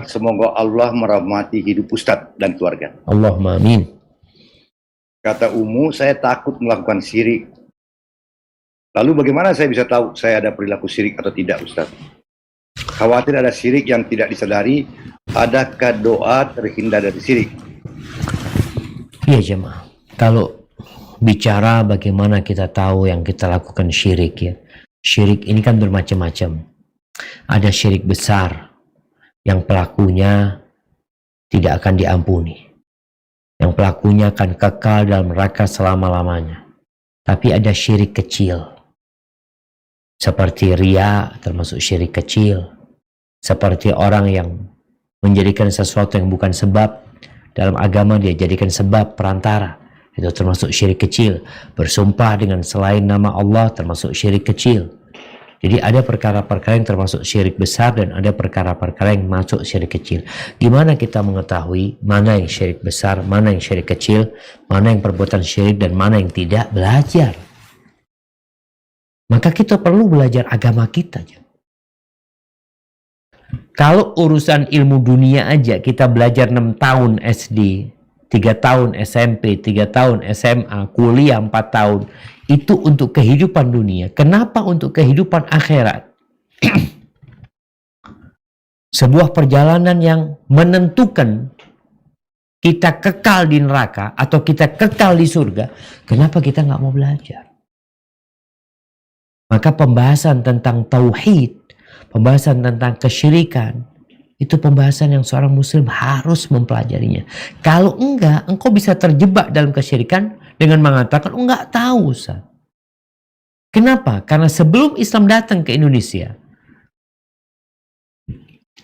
Semoga Allah merahmati hidup Ustadz dan keluarga. Allahumma amin. Kata Umu, saya takut melakukan syirik. Lalu bagaimana saya bisa tahu saya ada perilaku syirik atau tidak, Ustadz? Khawatir ada syirik yang tidak disadari. Adakah doa terhindar dari syirik? Iya jemaah, kalau bicara bagaimana kita tahu yang kita lakukan syirik ya. Syirik ini kan bermacam-macam. Ada syirik besar yang pelakunya tidak akan diampuni. Yang pelakunya akan kekal dalam neraka selama-lamanya. Tapi ada syirik kecil. Seperti riya termasuk syirik kecil. Seperti orang yang menjadikan sesuatu yang bukan sebab dalam agama, dia jadikan sebab perantara, itu termasuk syirik kecil. Bersumpah dengan selain nama Allah termasuk syirik kecil. Jadi ada perkara-perkara yang termasuk syirik besar dan ada perkara-perkara yang masuk syirik kecil. Gimana kita mengetahui mana yang syirik besar, mana yang syirik kecil, mana yang perbuatan syirik dan mana yang tidak? Belajar. Maka kita perlu belajar agama kita. Kalau urusan ilmu dunia aja kita belajar 6 tahun SD, 3 tahun SMP, 3 tahun SMA, kuliah 4 tahun. Itu untuk kehidupan dunia. Kenapa untuk kehidupan akhirat? Sebuah perjalanan yang menentukan kita kekal di neraka atau kita kekal di surga. Kenapa kita nggak mau belajar? Maka pembahasan tentang tauhid, pembahasan tentang kesyirikan, itu pembahasan yang seorang muslim harus mempelajarinya. Kalau enggak, engkau bisa terjebak dalam kesyirikan dengan mengatakan, enggak tahu Ustaz. Kenapa? Karena sebelum Islam datang ke Indonesia,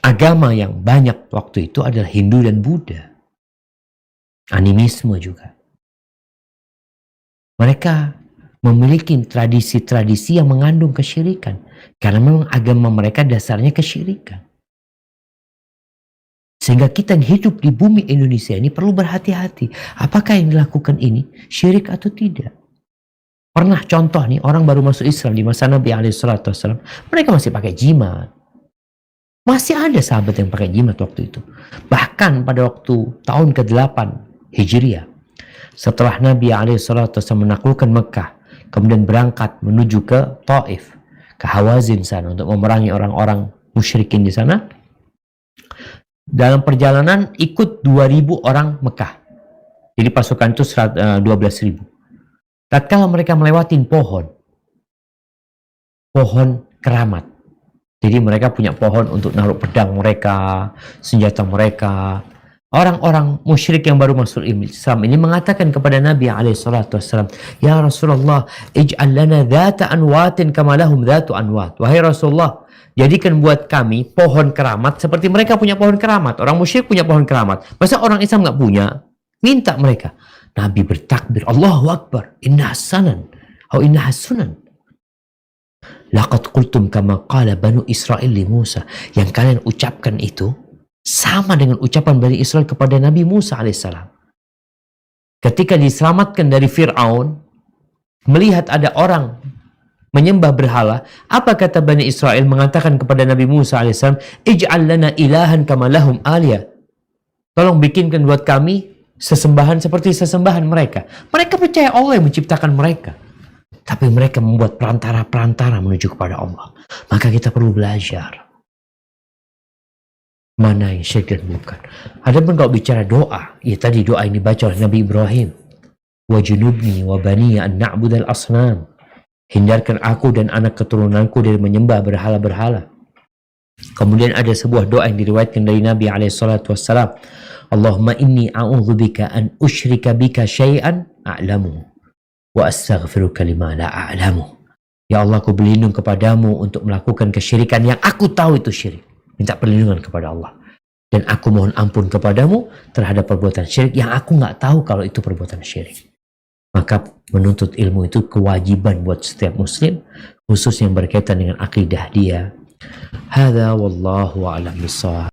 agama yang banyak waktu itu adalah Hindu dan Buddha. Animisme juga. Mereka memiliki tradisi-tradisi yang mengandung kesyirikan. Karena memang agama mereka dasarnya kesyirikan. Sehingga kita yang hidup di bumi Indonesia ini perlu berhati-hati. Apakah yang dilakukan ini syirik atau tidak? Pernah contoh nih, orang baru masuk Islam di masa Nabi SAW. Mereka masih pakai jimat. Masih ada sahabat yang pakai jimat waktu itu. Bahkan pada waktu tahun ke-8 Hijriah. Setelah Nabi SAW menaklukkan Mekah. Kemudian berangkat menuju ke Taif, ke Hawazin sana untuk memerangi orang-orang musyrikin di sana. Dalam perjalanan ikut 2.000 orang Mekah. Jadi pasukan itu 12.000. Tatkala mereka melewati pohon keramat. Jadi mereka punya pohon untuk naruh pedang mereka, senjata mereka. Orang-orang musyrik yang baru masuk Islam ini mengatakan kepada Nabi SAW, "Ya Rasulullah, ij'al lana dhata anwatin kama lahum dhatu anwat." Wahai Rasulullah, jadikan buat kami pohon keramat seperti mereka punya pohon keramat. Orang musyrik punya pohon keramat. Masa orang Islam nggak punya? Minta mereka. Nabi bertakbir, Allahu Akbar, inna hasanan, atau inna hasunan. Laqad qultum kama qala Banu Israel li Musa. Yang kalian ucapkan itu sama dengan ucapan Bani Israel kepada Nabi Musa alaihissalam. Ketika diselamatkan dari Fir'aun, melihat ada orang menyembah berhala, apa kata Bani Israel mengatakan kepada Nabi Musa alaihissalam, ij'al lana ilahan kama lahum aliyah. Tolong bikinkan buat kami sesembahan seperti sesembahan mereka. Mereka percaya Allah yang menciptakan mereka. Tapi mereka membuat perantara-perantara menuju kepada Allah. Maka kita perlu belajar mana yang syirik dan bukan. Adapun kalau bicara doa, ya tadi doa yang dibaca oleh Nabi Ibrahim. Wajunubni wa baniya an na'budal asnam. Hindarkan aku dan anak keturunanku dari menyembah berhala-berhala. Kemudian ada sebuah doa yang diriwayatkan dari Nabi SAW. Allahumma inni a'udzubika an usyrika bika syai'an a'lamu wa astaghfiruka lima la a'lamu. Ya Allah, aku berlindung kepadamu untuk melakukan kesyirikan yang aku tahu itu syirik. Minta perlindungan kepada Allah. Dan aku mohon ampun kepadamu terhadap perbuatan syirik yang aku nggak tahu kalau itu perbuatan syirik. Maka menuntut ilmu itu kewajiban buat setiap muslim, khusus yang berkaitan dengan akidah dia. Hadza wallahu a'lam bissawab.